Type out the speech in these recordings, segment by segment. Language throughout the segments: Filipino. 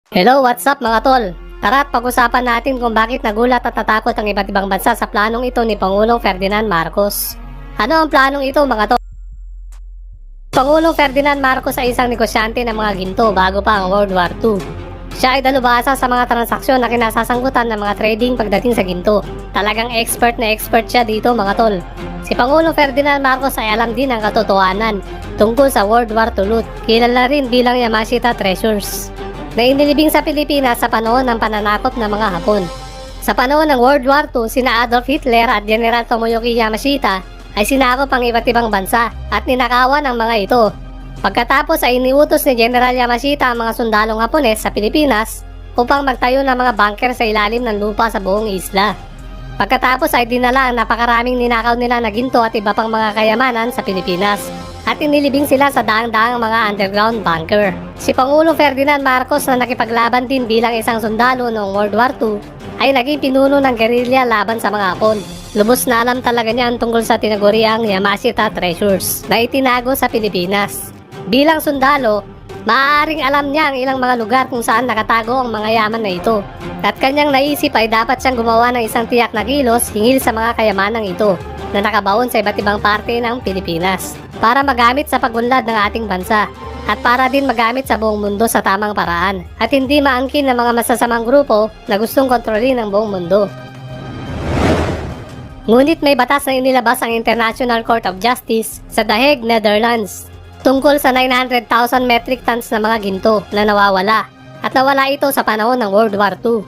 Hello, what's up mga tol? Tara at pag-usapan natin kung bakit nagulat at natakot ang iba't ibang bansa sa planong ito ni Pangulong Ferdinand Marcos. Ano ang planong ito mga tol? Pangulong Ferdinand Marcos ay isang negosyante ng mga ginto bago pa ang World War II. Siya ay dalubhasa sa mga transaksyon na kinasasangkutan ng mga trading pagdating sa ginto. Talagang expert na expert siya dito mga tol. Si Pangulong Ferdinand Marcos ay alam din ang katotohanan tungkol sa World War II loot. Kilala rin bilang Yamashita Treasures na inilibing sa Pilipinas sa panahon ng pananakop ng mga Hapon. Sa panahon ng World War II, sina Adolf Hitler at General Tomoyuki Yamashita ay sinakop ang iba't ibang bansa at ninakawan ang mga ito. Pagkatapos ay iniutos ni General Yamashita ang mga sundalong Hapones sa Pilipinas upang magtayo ng mga bunker sa ilalim ng lupa sa buong isla. Pagkatapos ay dinala ang napakaraming ninakaw nila na ginto at iba pang mga kayamanan sa Pilipinas at inilibing sila sa daang-daang mga underground bunker. Si Pangulong Ferdinand Marcos na nakipaglaban din bilang isang sundalo noong World War II ay naging pinuno ng guerrilla laban sa mga Hapon. Lubos na alam talaga niya ang tungkol sa tinaguriang Yamashita Treasures na itinago sa Pilipinas. Bilang sundalo, maaaring alam niya ang ilang mga lugar kung saan nakatago ang mga yaman na ito. At kanyang naisip ay dapat siyang gumawa ng isang tiyak na kilos hingil sa mga kayamanang ito na nakabaon sa iba't ibang parte ng Pilipinas para magamit sa pagunlad ng ating bansa at para din magamit sa buong mundo sa tamang paraan at hindi maangkin ng mga masasamang grupo na gustong kontrolin ang buong mundo. Ngunit may batas na inilabas ang International Court of Justice sa The Hague, Netherlands tungkol sa 900,000 metric tons na mga ginto na nawawala at nawala ito sa panahon ng World War II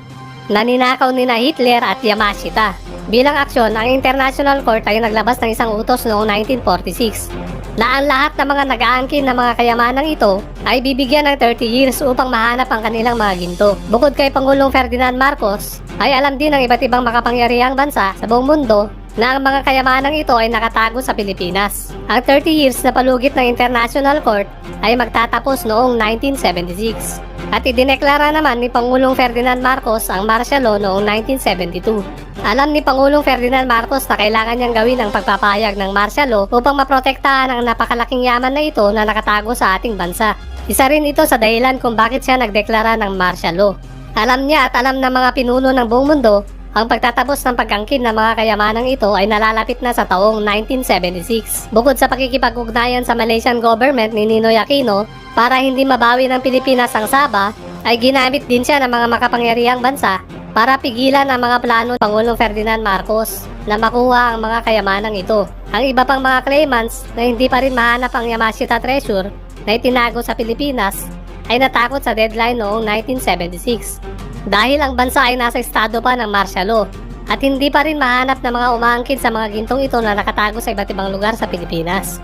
na ninakaw nina Hitler at Yamashita. Bilang aksyon, ang International Court ay naglabas ng isang utos noong 1946 na ang lahat ng mga nag-aangkin ng mga kayamanang ito ay bibigyan ng 30 years upang mahanap ang kanilang mga ginto. Bukod kay Pangulong Ferdinand Marcos, ay alam din ng iba't ibang makapangyarihang bansa sa buong mundo na ang mga kayamanang ito ay nakatago sa Pilipinas. Ang 30 years na palugit ng International Court ay magtatapos noong 1976 at idineklara naman ni Pangulong Ferdinand Marcos ang martial law noong 1972. Alam ni Pangulong Ferdinand Marcos na kailangan niyang gawin ang pagpapahayag ng martial law upang maprotektahan ang napakalaking yaman na ito na nakatago sa ating bansa. Isa rin ito sa dahilan kung bakit siya nagdeklara ng martial law. Alam niya at alam ng mga pinuno ng buong mundo ang pagtatapos ng pag-angkin ng mga kayamanang ito ay nalalapit na sa taong 1976. Bukod sa pakikipag-ugnayan sa Malaysian government ni Ninoy Aquino para hindi mabawi ng Pilipinas ang Sabah, ay ginamit din siya ng mga makapangyarihang bansa para pigilan ang mga plano ng Pangulong Ferdinand Marcos na makuha ang mga kayamanang ito. Ang iba pang mga claimants na hindi pa rin mahanap ang Yamashita Treasure na itinago sa Pilipinas ay natakot sa deadline noong 1976. Dahil ang bansa ay nasa estado pa ng martial law at hindi pa rin mahanap ng mga umaangkin sa mga gintong ito na nakatago sa iba't ibang lugar sa Pilipinas.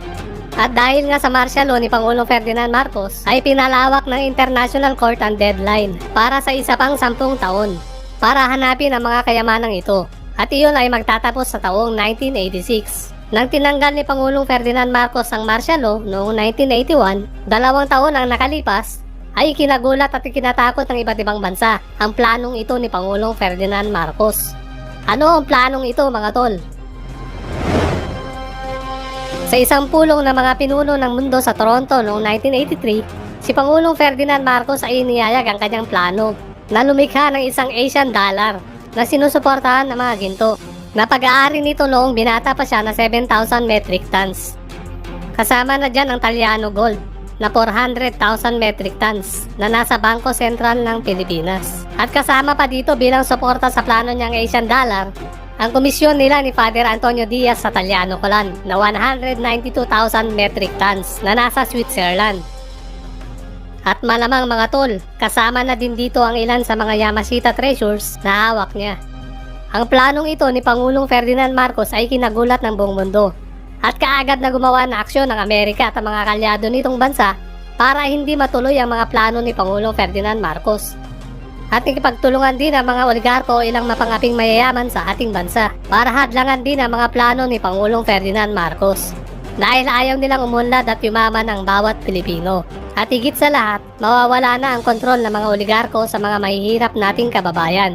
At dahil nga sa martial law ni Pangulong Ferdinand Marcos ay pinalawak ng International Court ang deadline para sa isa pang 10 taon para hanapin ang mga kayamanang ito at iyon ay magtatapos sa taong 1986. Nang tinanggal ni Pangulong Ferdinand Marcos ang martial law noong 1981, 2 taon ang nakalipas, ay ikinagulat at ikinatakot ng iba't ibang bansa ang planong ito ni Pangulong Ferdinand Marcos. Ano ang planong ito mga tol? Sa isang pulong ng mga pinuno ng mundo sa Toronto noong 1983, si Pangulong Ferdinand Marcos ay inihayag ang kanyang plano na lumikha ng isang Asian dollar na sinusuportahan ng mga ginto na pag-aari nito noong binata pa siya na 7,000 metric tons. Kasama na dyan ang Taliano Gold na 400,000 metric tons na nasa Bangko Sentral ng Pilipinas. At kasama pa dito bilang suporta sa plano niyang Asian dollar, ang komisyon nila ni Father Antonio Diaz sa Taliano Colan na 192,000 metric tons na nasa Switzerland. At malamang mga tol, kasama na din dito ang ilan sa mga Yamashita Treasures na hawak niya. Ang planong ito ni Pangulong Ferdinand Marcos ay kinagulat ng buong mundo. At kaagad na gumawa na aksyon ng Amerika at ang mga kalyado nitong bansa para hindi matuloy ang mga plano ni Pangulong Ferdinand Marcos. At ikipagtulungan din ang mga oligarko o ilang mapangaping mayayaman sa ating bansa para hadlangan din ang mga plano ni Pangulong Ferdinand Marcos. Dahil ayaw nilang umunlad at yumaman ang bawat Pilipino. At higit sa lahat, mawawala na ang kontrol ng mga oligarko sa mga mahihirap nating kababayan.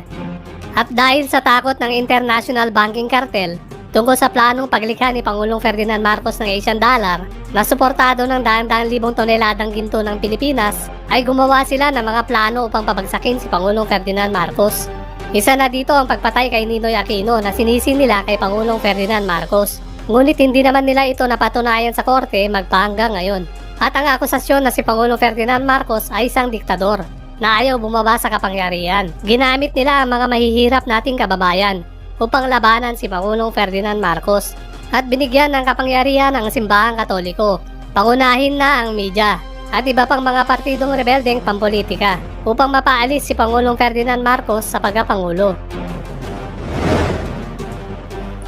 At dahil sa takot ng International Banking Cartel, tungkol sa planong paglikha ni Pangulong Ferdinand Marcos ng Asian dollar na suportado ng daan-daang libong toneladang ginto ng Pilipinas, ay gumawa sila ng mga plano upang pabagsakin si Pangulong Ferdinand Marcos. Isa na dito ang pagpatay kay Ninoy Aquino na sinisi nila kay Pangulong Ferdinand Marcos. Ngunit hindi naman nila ito napatunayan sa korte magpahanggang ngayon. At ang akusasyon na si Pangulong Ferdinand Marcos ay isang diktador na ayaw bumaba sa kapangyarihan. Ginamit nila ang mga mahihirap nating kababayan upang labanan si Pangulong Ferdinand Marcos at binigyan ng kapangyarihan ang simbahang katoliko. Pangunahin na ang media at iba pang mga partidong rebeldeng pampolitika upang mapaalis si Pangulong Ferdinand Marcos sa pagkapangulo.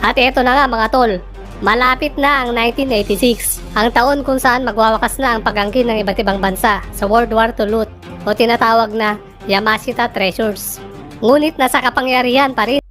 At eto na nga mga tol, malapit na ang 1986, ang taon kung saan magwawakas na ang pag-angkin ng iba't ibang bansa sa World War II loot o tinatawag na Yamashita Treasures. Ngunit nasa kapangyarihan pa rin